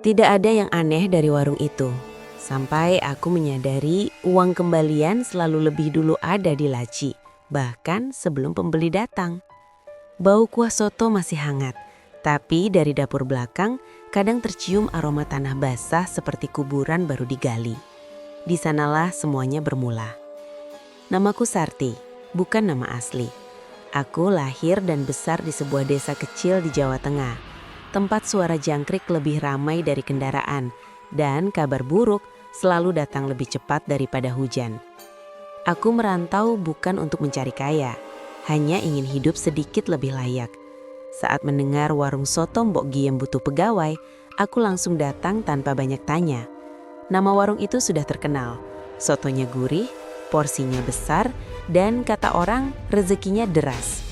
Tidak ada yang aneh dari warung itu. Sampai aku menyadari uang kembalian selalu lebih dulu ada di laci, bahkan sebelum pembeli datang. Bau kuah soto masih hangat, tapi dari dapur belakang kadang tercium aroma tanah basah seperti kuburan baru digali. Di sanalah semuanya bermula. Namaku Sarti, bukan nama asli. Aku lahir dan besar di sebuah desa kecil di Jawa Tengah, tempat suara jangkrik lebih ramai dari kendaraan, dan kabar buruk selalu datang lebih cepat daripada hujan. Aku merantau bukan untuk mencari kaya, hanya ingin hidup sedikit lebih layak. Saat mendengar warung soto Mbok Giem butuh pegawai, aku langsung datang tanpa banyak tanya. Nama warung itu sudah terkenal, sotonya gurih, porsinya besar, dan kata orang rezekinya deras.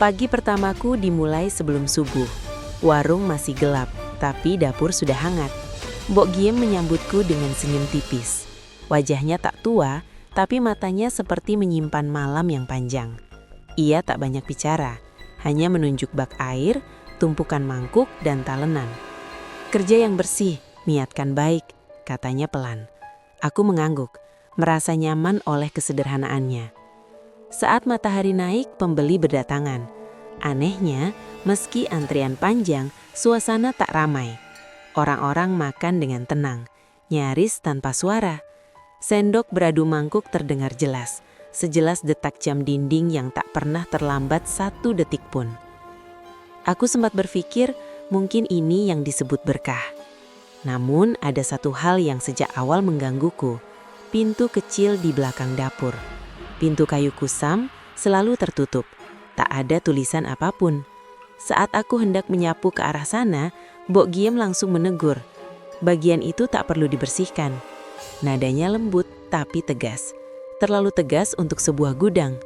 Pagi pertamaku dimulai sebelum subuh. Warung masih gelap, tapi dapur sudah hangat. Mbok Giem menyambutku dengan senyum tipis. Wajahnya tak tua, tapi matanya seperti menyimpan malam yang panjang. Ia tak banyak bicara, hanya menunjuk bak air, tumpukan mangkuk, dan talenan. Kerja yang bersih, niatkan baik, katanya pelan. Aku mengangguk, merasa nyaman oleh kesederhanaannya. Saat matahari naik, pembeli berdatangan. Anehnya, meski antrian panjang, suasana tak ramai. Orang-orang makan dengan tenang, nyaris tanpa suara. Sendok beradu mangkuk terdengar jelas, sejelas detak jam dinding yang tak pernah terlambat 1 detik pun. Aku sempat berpikir mungkin ini yang disebut berkah. Namun ada satu hal yang sejak awal menggangguku, pintu kecil di belakang dapur. Pintu kayu kusam selalu tertutup, tak ada tulisan apapun. Saat aku hendak menyapu ke arah sana, Mbok Giem langsung menegur. Bagian itu tak perlu dibersihkan. Nadanya lembut tapi tegas. Terlalu tegas untuk sebuah gudang.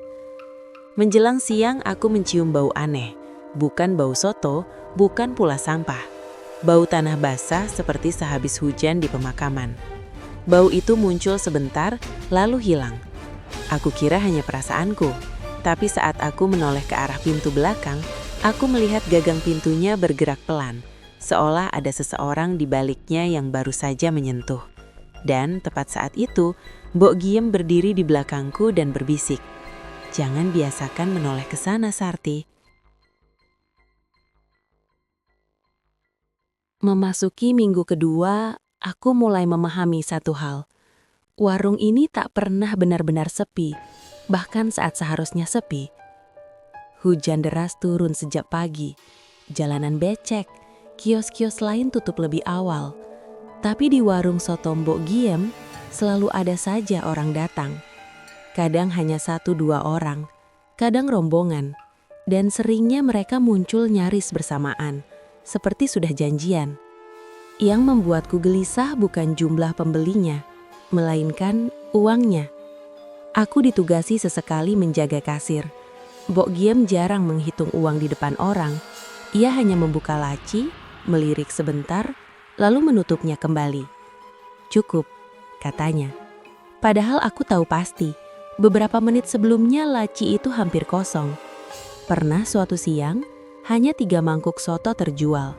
Menjelang siang aku mencium bau aneh. Bukan bau soto, bukan pula sampah. Bau tanah basah seperti sehabis hujan di pemakaman. Bau itu muncul sebentar, lalu hilang. Aku kira hanya perasaanku. Tapi saat aku menoleh ke arah pintu belakang, aku melihat gagang pintunya bergerak pelan. Seolah ada seseorang di baliknya yang baru saja menyentuh. Dan tepat saat itu, Mbok Giem berdiri di belakangku dan berbisik, "Jangan biasakan menoleh ke sana, Sarti." Memasuki minggu kedua, aku mulai memahami satu hal. Warung ini tak pernah benar-benar sepi, bahkan saat seharusnya sepi. Hujan deras turun sejak pagi, jalanan becek, kios-kios lain tutup lebih awal. Tapi di warung soto Mbok Giem, selalu ada saja orang datang. Kadang hanya 1-2 orang, kadang rombongan. Dan seringnya mereka muncul nyaris bersamaan, seperti sudah janjian. Yang membuatku gelisah bukan jumlah pembelinya, melainkan uangnya. Aku ditugasi sesekali menjaga kasir. Mbok Giem jarang menghitung uang di depan orang. Ia hanya membuka laci, melirik sebentar, lalu menutupnya kembali. "Cukup," katanya. Padahal aku tahu pasti, beberapa menit sebelumnya laci itu hampir kosong. Pernah suatu siang, hanya 3 mangkuk soto terjual.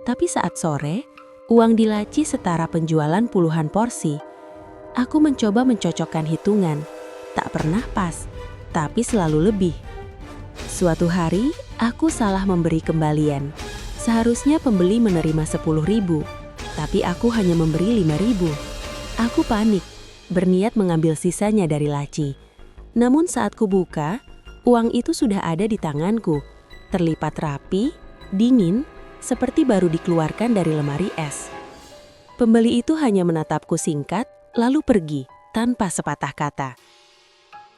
Tapi saat sore, uang di laci setara penjualan puluhan porsi. Aku mencoba mencocokkan hitungan. Tak pernah pas, tapi selalu lebih. Suatu hari, aku salah memberi kembalian. Seharusnya pembeli menerima 10.000, tapi aku hanya memberi 5.000. Aku panik, berniat mengambil sisanya dari laci. Namun saat kubuka, uang itu sudah ada di tanganku, terlipat rapi, dingin, seperti baru dikeluarkan dari lemari es. Pembeli itu hanya menatapku singkat, lalu pergi, tanpa sepatah kata.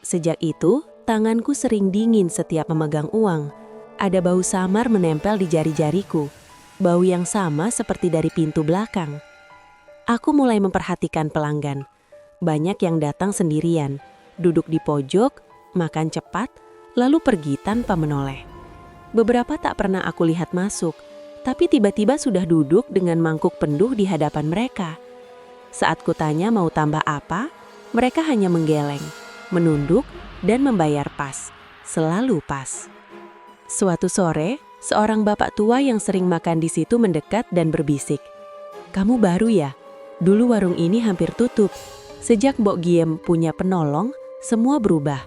Sejak itu, tanganku sering dingin setiap memegang uang. Ada bau samar menempel di jari-jariku, bau yang sama seperti dari pintu belakang. Aku mulai memperhatikan pelanggan. Banyak yang datang sendirian, duduk di pojok, makan cepat, lalu pergi tanpa menoleh. Beberapa tak pernah aku lihat masuk, tapi tiba-tiba sudah duduk dengan mangkuk penuh di hadapan mereka. Saat kutanya mau tambah apa, mereka hanya menggeleng, menunduk, dan membayar pas, selalu pas. Suatu sore, seorang bapak tua yang sering makan di situ mendekat dan berbisik, "Kamu baru ya? Dulu warung ini hampir tutup. Sejak Mbok Giem punya penolong, semua berubah."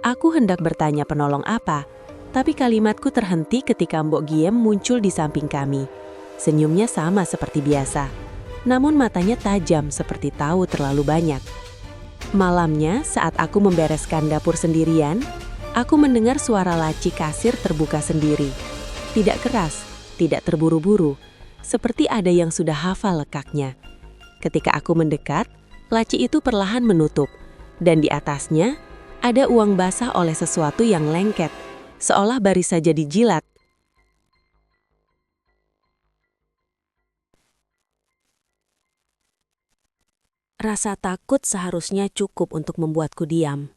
Aku hendak bertanya penolong apa, tapi kalimatku terhenti ketika Mbok Giem muncul di samping kami. Senyumnya sama seperti biasa, namun matanya tajam seperti tahu terlalu banyak. Malamnya, saat aku membereskan dapur sendirian, aku mendengar suara laci kasir terbuka sendiri. Tidak keras, tidak terburu-buru, seperti ada yang sudah hafal lekaknya. Ketika aku mendekat, laci itu perlahan menutup, dan di atasnya ada uang basah oleh sesuatu yang lengket, seolah baru saja dijilat. Rasa takut seharusnya cukup untuk membuatku diam,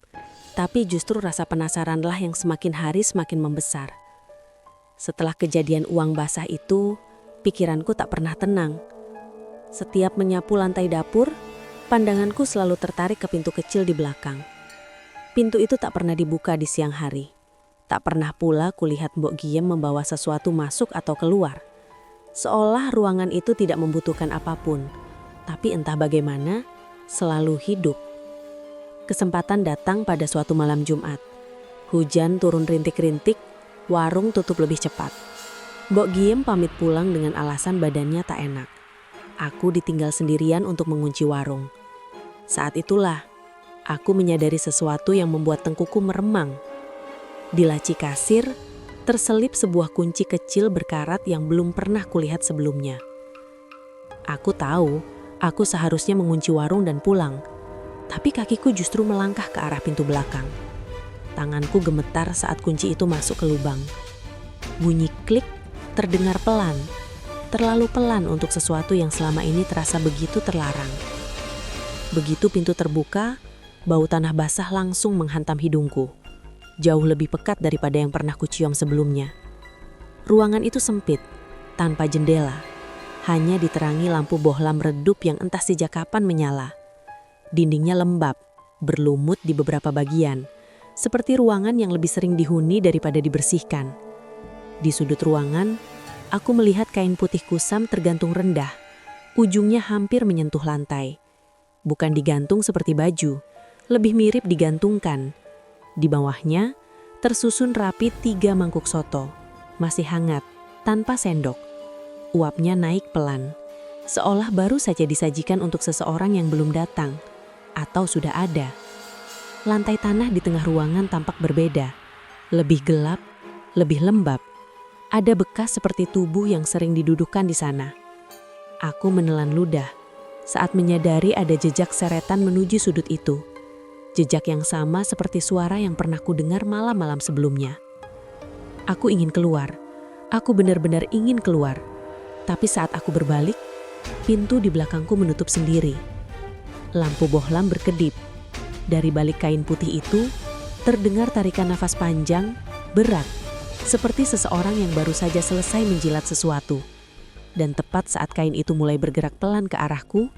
tapi justru rasa penasaranlah yang semakin hari semakin membesar. Setelah kejadian uang basah itu, pikiranku tak pernah tenang. Setiap menyapu lantai dapur, pandanganku selalu tertarik ke pintu kecil di belakang. Pintu itu tak pernah dibuka di siang hari. Tak pernah pula kulihat Mbok Giem membawa sesuatu masuk atau keluar. Seolah ruangan itu tidak membutuhkan apapun, tapi entah bagaimana, selalu hidup. Kesempatan datang pada suatu malam Jumat. Hujan turun rintik-rintik, warung tutup lebih cepat. Mbok Giem pamit pulang dengan alasan badannya tak enak. Aku ditinggal sendirian untuk mengunci warung. Saat itulah, aku menyadari sesuatu yang membuat tengkuku meremang. Di laci kasir, terselip sebuah kunci kecil berkarat yang belum pernah kulihat sebelumnya. Aku tahu, aku seharusnya mengunci warung dan pulang. Tapi kakiku justru melangkah ke arah pintu belakang. Tanganku gemetar saat kunci itu masuk ke lubang. Bunyi klik terdengar pelan, terlalu pelan untuk sesuatu yang selama ini terasa begitu terlarang. Begitu pintu terbuka, bau tanah basah langsung menghantam hidungku. Jauh lebih pekat daripada yang pernah kucium sebelumnya. Ruangan itu sempit, tanpa jendela. Hanya diterangi lampu bohlam redup yang entah sejak kapan menyala. Dindingnya lembab, berlumut di beberapa bagian, seperti ruangan yang lebih sering dihuni daripada dibersihkan. Di sudut ruangan, aku melihat kain putih kusam tergantung rendah. Ujungnya hampir menyentuh lantai. Bukan digantung seperti baju, lebih mirip digantungkan. Di bawahnya, tersusun rapi 3 mangkuk soto, masih hangat, tanpa sendok. Uapnya naik pelan, seolah baru saja disajikan untuk seseorang yang belum datang, atau sudah ada. Lantai tanah di tengah ruangan tampak berbeda, lebih gelap, lebih lembab. Ada bekas seperti tubuh yang sering didudukkan di sana. Aku menelan ludah, saat menyadari ada jejak seretan menuju sudut itu. Jejak yang sama seperti suara yang pernah kudengar malam-malam sebelumnya. Aku ingin keluar. Aku benar-benar ingin keluar. Tapi saat aku berbalik, pintu di belakangku menutup sendiri. Lampu bohlam berkedip. Dari balik kain putih itu, terdengar tarikan nafas panjang, berat, seperti seseorang yang baru saja selesai menjilat sesuatu. Dan tepat saat kain itu mulai bergerak pelan ke arahku,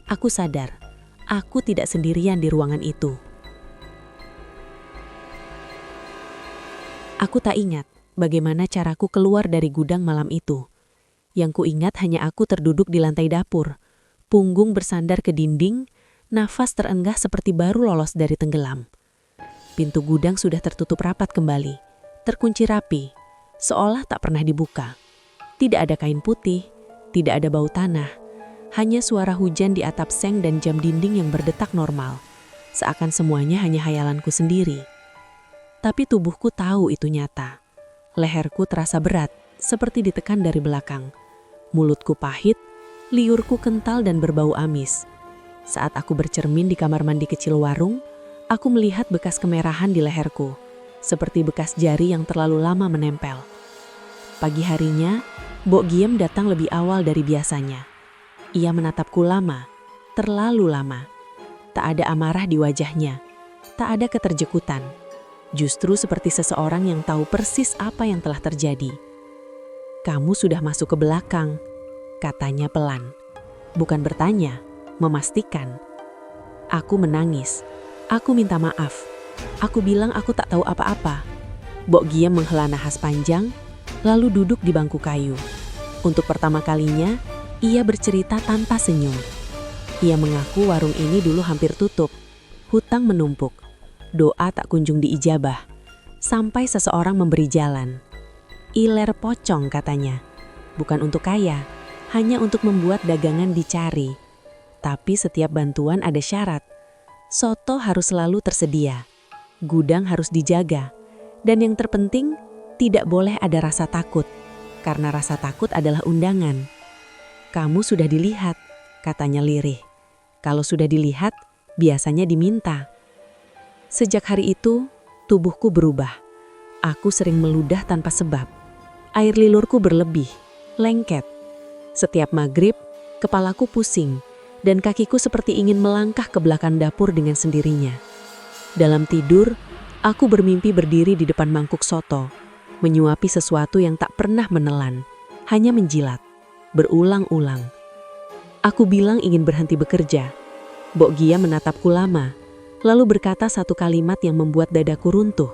aku sadar. Aku tidak sendirian di ruangan itu. Aku tak ingat bagaimana caraku keluar dari gudang malam itu. Yang kuingat hanya aku terduduk di lantai dapur, punggung bersandar ke dinding, nafas terenggah seperti baru lolos dari tenggelam. Pintu gudang sudah tertutup rapat kembali, terkunci rapi, seolah tak pernah dibuka. Tidak ada kain putih, tidak ada bau tanah. Hanya suara hujan di atap seng dan jam dinding yang berdetak normal. Seakan semuanya hanya hayalanku sendiri. Tapi tubuhku tahu itu nyata. Leherku terasa berat, seperti ditekan dari belakang. Mulutku pahit, liurku kental dan berbau amis. Saat aku bercermin di kamar mandi kecil warung, aku melihat bekas kemerahan di leherku, seperti bekas jari yang terlalu lama menempel. Pagi harinya, Mbok Giem datang lebih awal dari biasanya. Ia menatapku lama, terlalu lama. Tak ada amarah di wajahnya, tak ada keterjekutan. Justru seperti seseorang yang tahu persis apa yang telah terjadi. "Kamu sudah masuk ke belakang," katanya pelan. Bukan bertanya, memastikan. Aku menangis. Aku minta maaf. Aku bilang aku tak tahu apa-apa. Mbok Giem menghela nafas panjang, lalu duduk di bangku kayu. Untuk pertama kalinya, Ia bercerita tanpa senyum. Ia mengaku warung ini dulu hampir tutup. Hutang menumpuk. Doa tak kunjung diijabah. Sampai seseorang memberi jalan. Iler pocong katanya. Bukan untuk kaya, hanya untuk membuat dagangan dicari. Tapi setiap bantuan ada syarat. Soto harus selalu tersedia. Gudang harus dijaga. Dan yang terpenting, tidak boleh ada rasa takut. Karena rasa takut adalah undangan. Kamu sudah dilihat, katanya lirih. Kalau sudah dilihat, biasanya diminta. Sejak hari itu, tubuhku berubah. Aku sering meludah tanpa sebab. Air liurku berlebih, lengket. Setiap maghrib, kepalaku pusing, dan kakiku seperti ingin melangkah ke belakang dapur dengan sendirinya. Dalam tidur, aku bermimpi berdiri di depan mangkuk soto, menyuapi sesuatu yang tak pernah menelan, hanya menjilat, berulang-ulang. Aku bilang ingin berhenti bekerja. Bok Gia menatapku lama, lalu berkata satu kalimat yang membuat dadaku runtuh.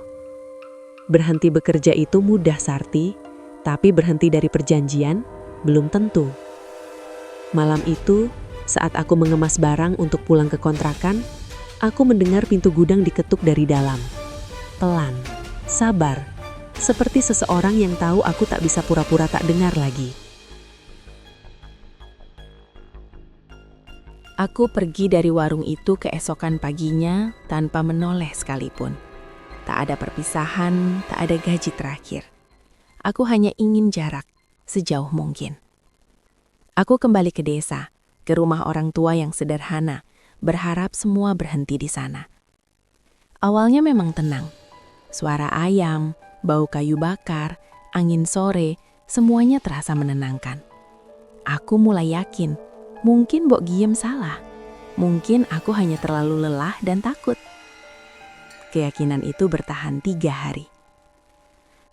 Berhenti bekerja itu mudah, Sarti, tapi berhenti dari perjanjian belum tentu. Malam itu, saat aku mengemas barang untuk pulang ke kontrakan, aku mendengar pintu gudang diketuk dari dalam. Pelan, sabar, seperti seseorang yang tahu aku tak bisa pura-pura tak dengar lagi. Aku pergi dari warung itu keesokan paginya tanpa menoleh sekalipun. Tak ada perpisahan, tak ada gaji terakhir. Aku hanya ingin jarak, sejauh mungkin. Aku kembali ke desa, ke rumah orang tua yang sederhana, berharap semua berhenti di sana. Awalnya memang tenang. Suara ayam, bau kayu bakar, angin sore, semuanya terasa menenangkan. Aku mulai yakin, mungkin Bok Giem salah. Mungkin aku hanya terlalu lelah dan takut. Keyakinan itu bertahan 3 hari.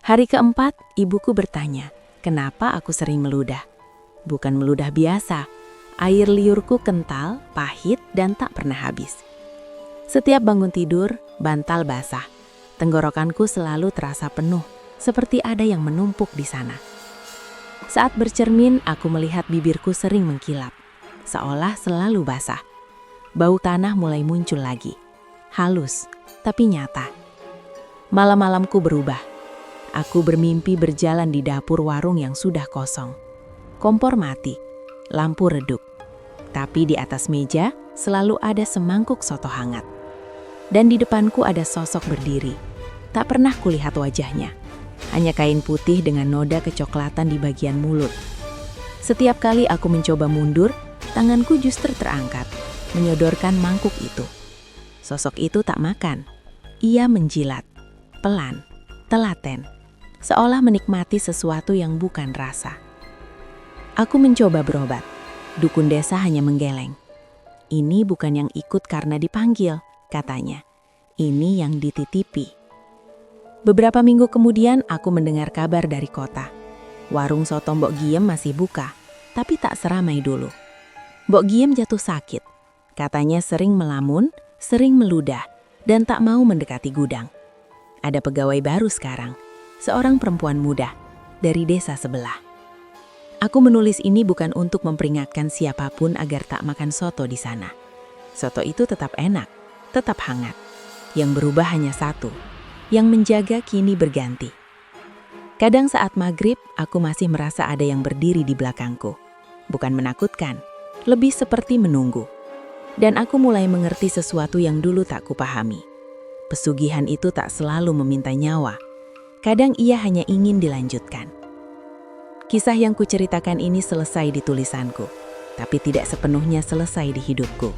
Hari keempat, ibuku bertanya, kenapa aku sering meludah? Bukan meludah biasa, air liurku kental, pahit, dan tak pernah habis. Setiap bangun tidur, bantal basah. Tenggorokanku selalu terasa penuh, seperti ada yang menumpuk di sana. Saat bercermin, aku melihat bibirku sering mengkilap, seolah selalu basah. Bau tanah mulai muncul lagi, halus, tapi nyata. Malam-malamku berubah. Aku bermimpi berjalan di dapur warung yang sudah kosong. Kompor mati, lampu redup. Tapi di atas meja selalu ada semangkuk soto hangat. Dan di depanku ada sosok berdiri. Tak pernah kulihat wajahnya. Hanya kain putih dengan noda kecoklatan di bagian mulut. Setiap kali aku mencoba mundur, tanganku justru terangkat, menyodorkan mangkuk itu. Sosok itu tak makan. Ia menjilat, pelan, telaten, seolah menikmati sesuatu yang bukan rasa. Aku mencoba berobat. Dukun desa hanya menggeleng. Ini bukan yang ikut karena dipanggil, katanya. Ini yang dititipi. Beberapa minggu kemudian aku mendengar kabar dari kota. Warung soto Mbok Giem masih buka, tapi tak seramai dulu. Mbok Giem jatuh sakit. Katanya sering melamun, sering meludah, dan tak mau mendekati gudang. Ada pegawai baru sekarang, seorang perempuan muda, dari desa sebelah. Aku menulis ini bukan untuk memperingatkan siapapun agar tak makan soto di sana. Soto itu tetap enak, tetap hangat. Yang berubah hanya satu, yang menjaga kini berganti. Kadang saat maghrib, aku masih merasa ada yang berdiri di belakangku. Bukan menakutkan, lebih seperti menunggu. Dan aku mulai mengerti sesuatu yang dulu tak kupahami. Pesugihan itu tak selalu meminta nyawa. Kadang ia hanya ingin dilanjutkan. Kisah yang kuceritakan ini selesai di tulisanku, tapi tidak sepenuhnya selesai di hidupku.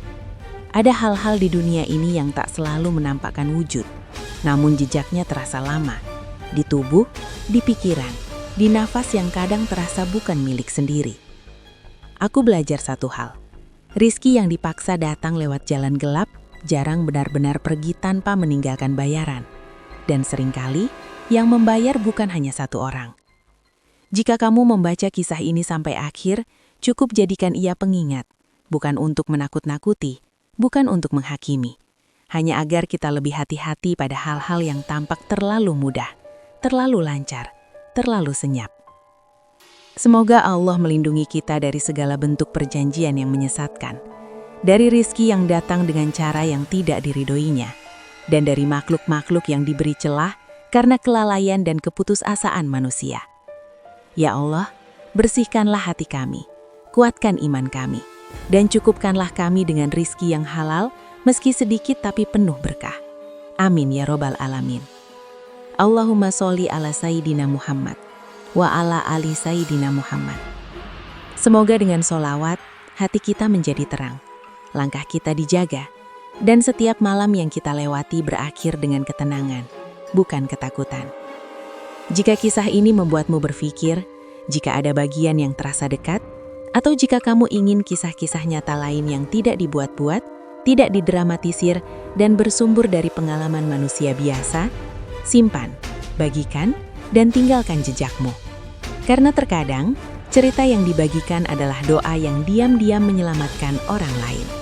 Ada hal-hal di dunia ini yang tak selalu menampakkan wujud, namun jejaknya terasa lama. Di tubuh, di pikiran, di nafas yang kadang terasa bukan milik sendiri. Aku belajar satu hal. Rizki yang dipaksa datang lewat jalan gelap, jarang benar-benar pergi tanpa meninggalkan bayaran. Dan seringkali, yang membayar bukan hanya satu orang. Jika kamu membaca kisah ini sampai akhir, cukup jadikan ia pengingat. Bukan untuk menakut-nakuti, bukan untuk menghakimi. Hanya agar kita lebih hati-hati pada hal-hal yang tampak terlalu mudah, terlalu lancar, terlalu senyap. Semoga Allah melindungi kita dari segala bentuk perjanjian yang menyesatkan, dari rizki yang datang dengan cara yang tidak diridhoinya, dan dari makhluk-makhluk yang diberi celah karena kelalaian dan keputusasaan manusia. Ya Allah, bersihkanlah hati kami, kuatkan iman kami, dan cukupkanlah kami dengan rizki yang halal, meski sedikit tapi penuh berkah. Amin ya Robbal Alamin. Allahumma sholli ala Sayyidina Muhammad wa ala ali Sayyidina Muhammad. Semoga dengan sholawat, hati kita menjadi terang, langkah kita dijaga, dan setiap malam yang kita lewati berakhir dengan ketenangan, bukan ketakutan. Jika kisah ini membuatmu berpikir, jika ada bagian yang terasa dekat, atau jika kamu ingin kisah-kisah nyata lain yang tidak dibuat-buat, tidak didramatisir, dan bersumber dari pengalaman manusia biasa, simpan, bagikan, dan tinggalkan jejakmu. Karena terkadang, cerita yang dibagikan adalah doa yang diam-diam menyelamatkan orang lain.